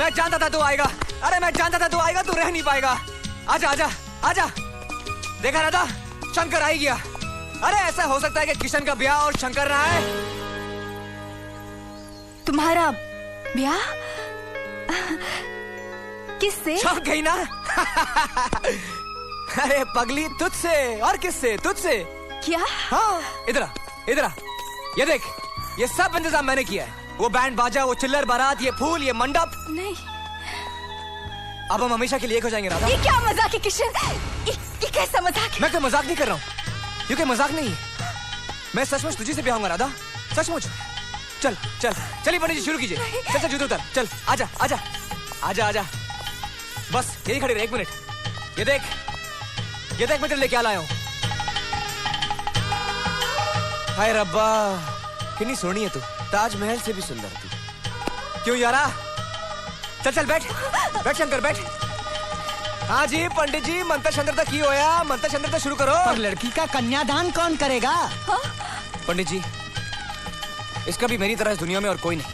मैं जानता था तू आएगा। अरे मैं जानता था तू आएगा, तू रह नहीं पाएगा। आजा आजा आजा। देखा राधा, शंकर आ ही गया। अरे ऐसा हो सकता है कि किशन का ब्याह और शंकर ना आए? तुम्हारा ब्याह किससे? चौंक गई ना? अरे पगली, तुझसे। और किससे? तुझसे। क्या? हाँ, इधर आ, इधर आ। ये देख, ये सब इंतजाम मैंने किया है। वो बैंड बाजा, वो चिल्लर बारात, ये फूल, ये मंडप। नहीं, अब हम हमेशा के लिए एक हो जाएंगे राधा। ये क्या मजाक है किशन? ये कैसा मजाक है? मैं कोई मजाक नहीं कर रहा हूँ, क्योंकि मजाक नहीं है। मैं सचमुच तुझी से ब्याह होऊंगा राधा, सचमुच। चल चल चलिए पंडित जी, शुरू कीजिए। चल चल जूते उतार, चल आजा आजा आजा आजा। बस यही खड़े रहे, 1 मिनट। ये देख मैं तेरे लिए क्या लाया हूँ। हाय रब्बा, कितनी सोहनी है तू, ताजमहल से भी सुंदर तू। क्यों यारा? चल चल बैठ बैठ शंकर बैठ। हाँ जी पंडित जी, मंत्र शंकर तक की होया, मंत्र शंकर तक शुरू करो। पर लड़की का कन्यादान कौन करेगा? पंडित जी, इसका भी मेरी तरह इस दुनिया में और कोई नहीं।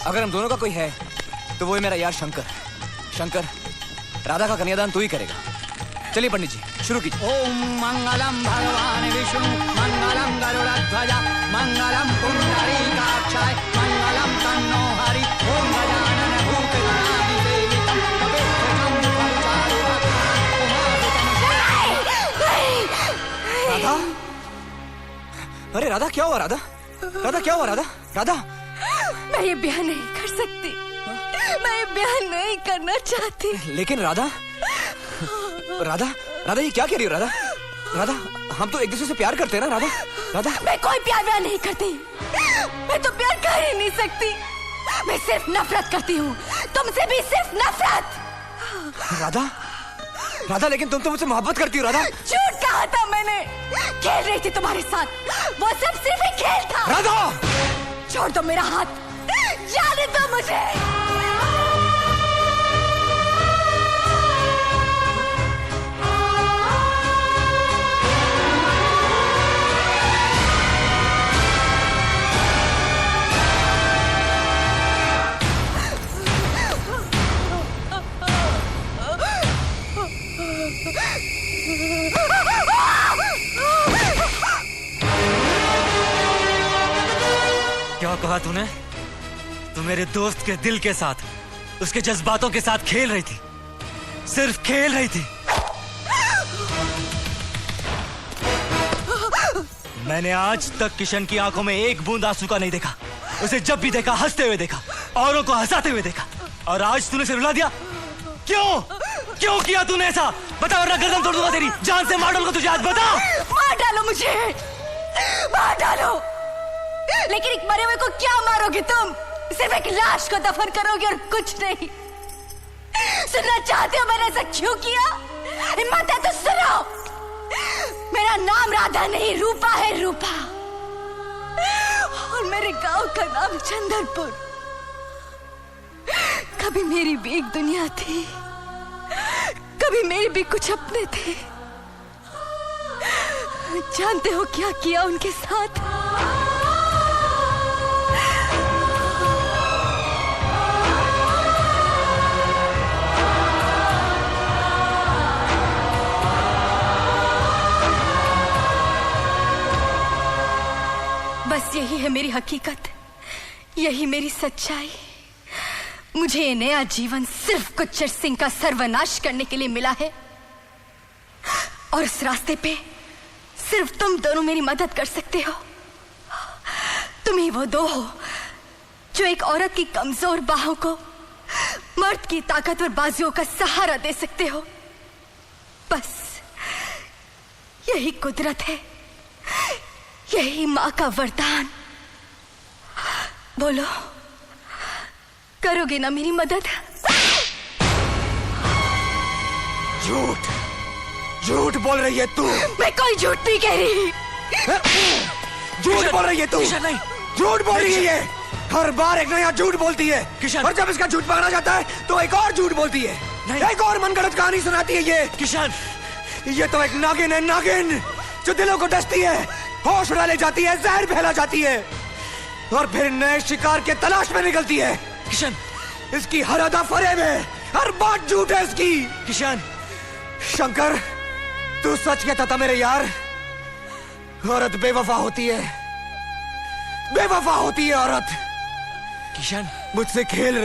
अगर हम दोनों का कोई है तो वो है मेरा यार शंकर। शंकर, राधा का कन्यादान तू ही करेगा। चलिए पंडित जी, शुरू कीजिए। ओम मंगलम भगवान विष्णु मंगलम गरुड़ध्वज मंगलम पुंडरीकाक्षाय मंगलम तन्नो हरि ओम गजानन भूतगणाधि सेवितम पवित्रम फलचारु राधा, अरे राधा क्या हुआ? राधा राधा क्या हुआ? राधा राधा, मैं ये ब्याह नहीं कर सकती। मैं ये ब्याह नहीं करना चाहती। लेकिन राधा राधा राधा, ये क्या कह रही हो राधा? राधा, हम तो एक दूसरे से प्यार करते हैं ना राधा? राधा, मैं कोई प्यार व्यार नहीं करती। मैं तो प्यार कर ही नहीं सकती। मैं सिर्फ नफरत करती हूँ, तुमसे भी सिर्फ नफरत। राधा राधा, लेकिन तुम तो मुझसे मोहब्बत करती हो राधा। झूठ कहा था मैंने, खेल रही थी तुम्हारे साथ। वो सब सिर्फ एक खेल था। राधा, छोड़ दो मेरा हाथ, जाने दो मुझे। क्या कहा तूने? तू मेरे दोस्त के दिल के साथ, उसके जज्बातों के साथ खेल रही थी, सिर्फ खेल रही थी। मैंने आज तक किशन की आंखों में एक बूंद आंसू का नहीं देखा। उसे जब भी देखा हंसते हुए देखा, औरों को हंसाते हुए देखा, और आज तूने उसे रुला दिया। क्यों क्यों किया तूने ऐसा? बता, वरना गर्दन तोड़ दूंगा तेरी, जान से मार डालूंगा तुझे। आज बता। मार डालो मुझे, मार डालो, लेकिन एक मरे हुए को क्या मारोगे तुम? सिर्फ एक लाश को दफन करोगे और कुछ नहीं। सुनना चाहते हो मैंने ऐसा क्यों किया? हिम्मत है तो सुनो। मेरा नाम राधा नहीं, रूपा है, रूपा। और मेरे गांव का नाम चंदनपुर। कभी मेरी भी एक दुनिया थी, कभी मेरे भी कुछ अपने थे। जानते हो क्या किया उनके साथ? बस यही है मेरी हकीकत, यही मेरी सच्चाई। मुझे ये नया जीवन सिर्फ गुज्जर सिंह का सर्वनाश करने के लिए मिला है, और इस रास्ते पे सिर्फ तुम दोनों मेरी मदद कर सकते हो। तुम ही वो दो हो जो एक औरत की कमजोर बाहों को मर्द की ताकतवर बाजुओं का सहारा दे सकते हो। बस यही कुदरत है, यही माँ का वरदान। बोलो, करोगे ना मेरी मदद? झूठ झूठ बोल रही है तू। मैं कोई झूठ नहीं कह रही। झूठ बोल रही है तू। किशन नहीं, झूठ बोल रही है। हर बार एक नया झूठ बोलती है। किशन, और जब इसका झूठ पकड़ा जाता है तो एक और झूठ बोलती है। नहीं, एक और मनगढ़ंत कहानी सुनाती है ये। किशन, ये तो एक नागिन है, नागिन, जो दिलों को डसती है, होश उड़ा ले जाती है, जहर फैला जाती है, और फिर नए शिकार के तलाश में निकलती है। किशन, इसकी हर अदा फरेब है, हर बात झूठ है इसकी। किशन, शंकर, तू सच कहता था मेरे यार, औरत बेवफा होती है, बेवफा होती है औरत। किशन, मुझसे खेल